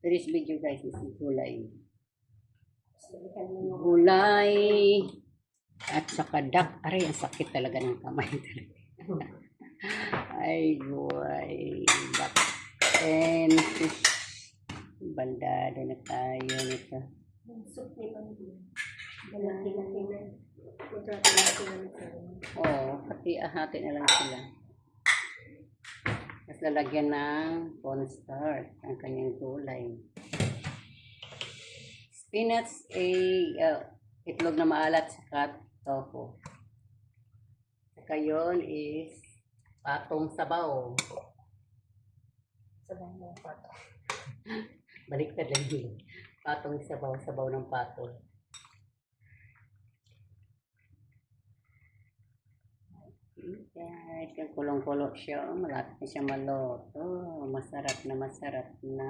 Today's video guys is gulay. Gulay at saka duck. Aray, ang sakit talaga ng kamay talaga. Ay, gulay. Duck and fish. Baldado na tayo nito. Oo, hati na lang sila. Tapos lalagyan ng cornstarch ang kanyang gulay. Spinach, itlog na maalat sa tofu. Saka yun is patong sabaw. Sabaw ng pato. Baliktad lang yun. Patong sabaw, sabaw ng pato. Guys, yung kulong-kulo siya. Malapit na siya maloto. Masarap na masarap na.